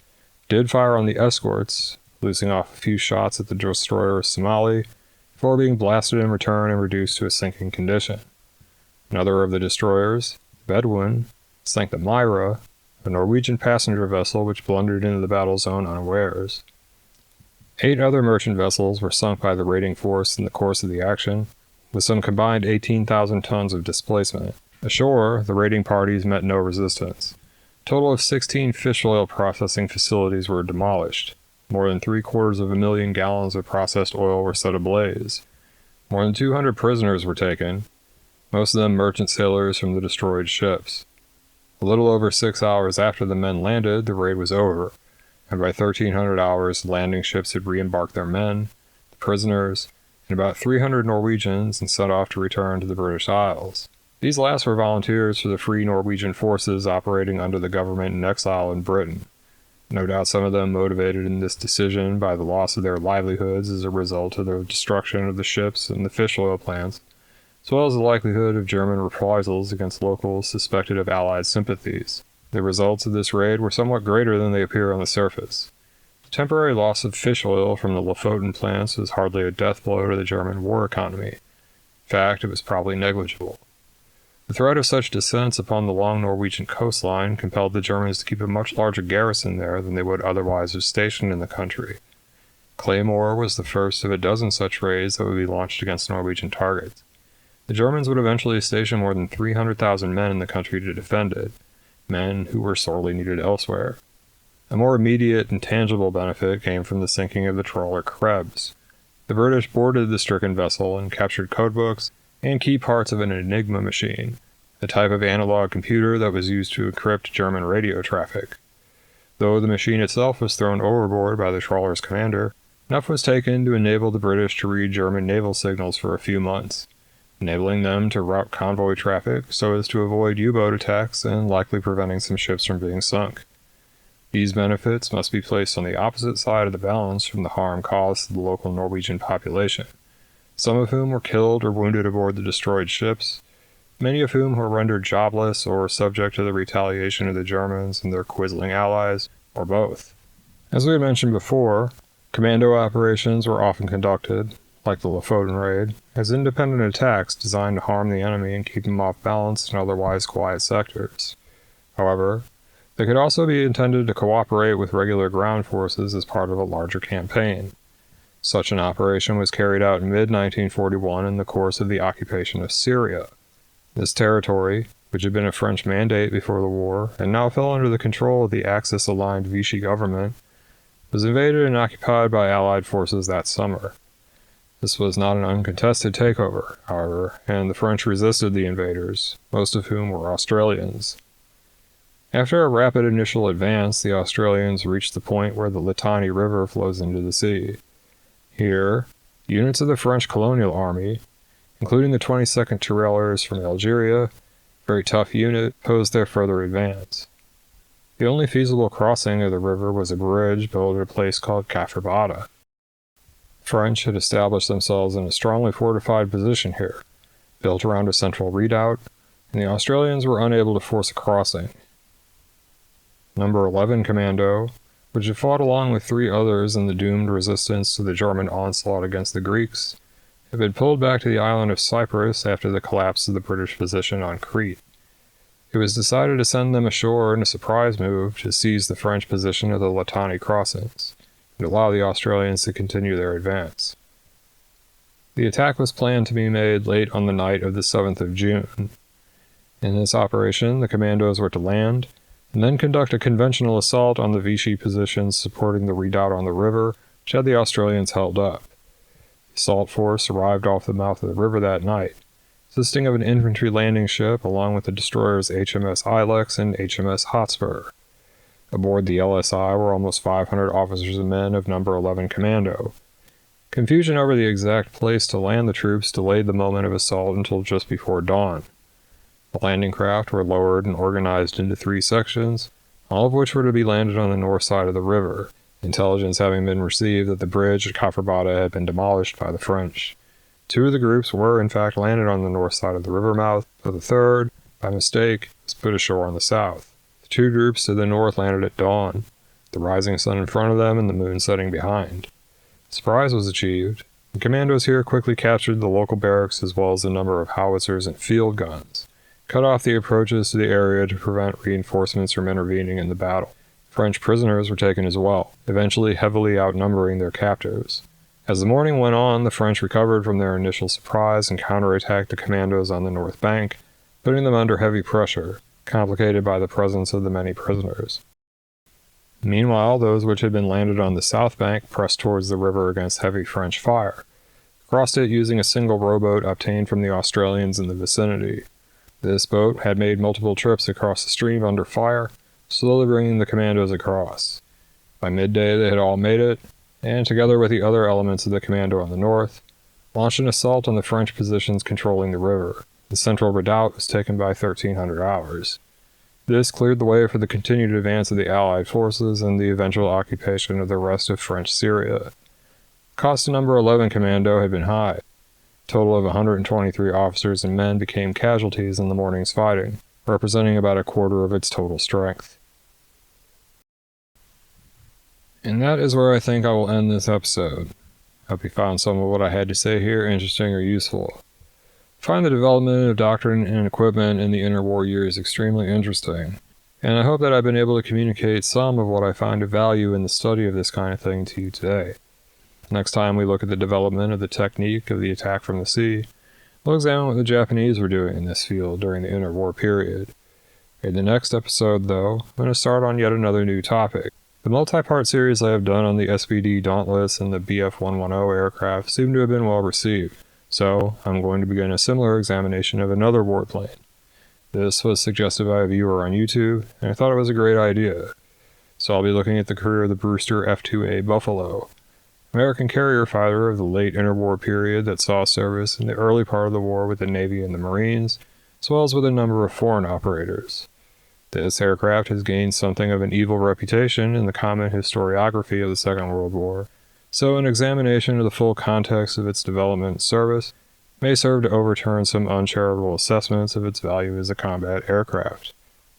Speaker 1: did fire on the escorts, loosing off a few shots at the destroyer Somali, before being blasted in return and reduced to a sinking condition. Another of the destroyers, Bedouin, sank the Myra, a Norwegian passenger vessel which blundered into the battle zone unawares. 8 other merchant vessels were sunk by the raiding force in the course of the action, with some combined 18,000 tons of displacement. Ashore, the raiding parties met no resistance. A total of 16 fish oil processing facilities were demolished. More than 750,000 gallons of processed oil were set ablaze. More than 200 prisoners were taken, most of them merchant sailors from the destroyed ships. A little over 6 hours after the men landed, the raid was over, and by 1300 hours the landing ships had re-embarked their men, the prisoners, and about 300 Norwegians and set off to return to the British Isles. These last were volunteers for the Free Norwegian forces operating under the government in exile in Britain. No doubt some of them motivated in this decision by the loss of their livelihoods as a result of the destruction of the ships and the fish oil plants, as well as the likelihood of German reprisals against locals suspected of Allied sympathies. The results of this raid were somewhat greater than they appear on the surface. The temporary loss of fish oil from the Lofoten plants was hardly a death blow to the German war economy. In fact, it was probably negligible. The threat of such descents upon the long Norwegian coastline compelled the Germans to keep a much larger garrison there than they would otherwise have stationed in the country. Claymore was the first of a dozen such raids that would be launched against Norwegian targets. The Germans would eventually station more than 300,000 men in the country to defend it, men who were sorely needed elsewhere. A more immediate and tangible benefit came from the sinking of the trawler Krebs. The British boarded the stricken vessel and captured codebooks and key parts of an Enigma machine, a type of analog computer that was used to encrypt German radio traffic. Though the machine itself was thrown overboard by the trawler's commander, enough was taken to enable the British to read German naval signals for a few months, enabling them to route convoy traffic so as to avoid U-boat attacks and likely preventing some ships from being sunk. These benefits must be placed on the opposite side of the balance from the harm caused to the local Norwegian population, some of whom were killed or wounded aboard the destroyed ships, many of whom were rendered jobless or subject to the retaliation of the Germans and their Quisling allies, or both. As we had mentioned before, commando operations were often conducted, like the Lofoten raid, as independent attacks designed to harm the enemy and keep them off balance in otherwise quiet sectors. However, They could also be intended to cooperate with regular ground forces as part of a larger campaign. Such an operation was carried out in mid-1941 in the course of the occupation of Syria. This territory, which had been a French mandate before the war and now fell under the control of the Axis-aligned Vichy government, was invaded and occupied by Allied forces that summer. This was not an uncontested takeover, however, and the French resisted the invaders, most of whom were Australians. After a rapid initial advance, the Australians reached the point where the Litani River flows into the sea. Here, units of the French colonial army, including the 22nd Tirailleurs from Algeria, a very tough unit, opposed their further advance. The only feasible crossing of the river was a bridge built at a place called Kafrbada. French had established themselves in a strongly fortified position here, built around a central redoubt, and the Australians were unable to force a crossing. Number 11 Commando, which had fought along with 3 others in the doomed resistance to the German onslaught against the Greeks, had been pulled back to the island of Cyprus after the collapse of the British position on Crete. It was decided to send them ashore in a surprise move to seize the French position of the Litani crossings, and allow the Australians to continue their advance. The attack was planned to be made late on the night of the 7th of June. In this operation, the Commandos were to land, and then conduct a conventional assault on the Vichy positions supporting the redoubt on the river, which had the Australians held up. The assault force arrived off the mouth of the river that night, consisting of an infantry landing ship along with the destroyers HMS Ilex and HMS Hotspur. Aboard the LSI were almost 500 officers and men of Number 11 Commando. Confusion over the exact place to land the troops delayed the moment of assault until just before dawn. The landing craft were lowered and organized into 3 sections, all of which were to be landed on the north side of the river, intelligence having been received that the bridge at Kafrbada had been demolished by the French. 2 of the groups were in fact landed on the north side of the river mouth, but the third, by mistake, was put ashore on the south. The 2 groups to the north landed at dawn, the rising sun in front of them and the moon setting behind. Surprise was achieved. The Commandos here quickly captured the local barracks as well as a number of howitzers and field guns, cut off the approaches to the area to prevent reinforcements from intervening in the battle. French prisoners were taken as well, eventually heavily outnumbering their captives. As the morning went on, the French recovered from their initial surprise and counterattacked the Commandos on the north bank, putting them under heavy pressure, complicated by the presence of the many prisoners. Meanwhile, those which had been landed on the south bank pressed towards the river against heavy French fire, crossed it using a single rowboat obtained from the Australians in the vicinity. This boat had made multiple trips across the stream under fire, slowly bringing the Commandos across. By midday they had all made it, and together with the other elements of the Commando on the north, launched an assault on the French positions controlling the river. The central redoubt was taken by 1300 hours. This cleared the way for the continued advance of the Allied forces and the eventual occupation of the rest of French Syria. The cost to Number 11 Commando had been high. A total of 123 officers and men became casualties in the morning's fighting, representing about a quarter of its total strength. And that is where I think I will end this episode. Hope you found some of what I had to say here interesting or useful. I find the development of doctrine and equipment in the interwar years extremely interesting, and I hope that I've been able to communicate some of what I find of value in the study of this kind of thing to you today. Next time we look at the development of the technique of the attack from the sea, we'll examine what the Japanese were doing in this field during the interwar period. In the next episode, though, I'm going to start on yet another new topic. The multi-part series I have done on the SBD Dauntless and the Bf-110 aircraft seem to have been well received, so I'm going to begin a similar examination of another warplane. This was suggested by a viewer on YouTube, and I thought it was a great idea. So I'll be looking at the career of the Brewster F-2A Buffalo, American carrier fighter of the late interwar period that saw service in the early part of the war with the Navy and the Marines, as well as with a number of foreign operators. This aircraft has gained something of an evil reputation in the common historiography of the Second World War, so an examination of the full context of its development and service may serve to overturn some uncharitable assessments of its value as a combat aircraft.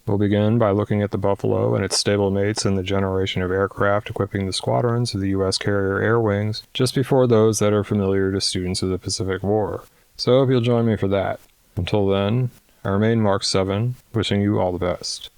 Speaker 1: We'll begin by looking at the Buffalo and its stablemates in the generation of aircraft equipping the squadrons of the U.S. Carrier Air Wings just before those that are familiar to students of the Pacific War. So I hope you'll join me for that. Until then, I remain Mark 7, wishing you all the best.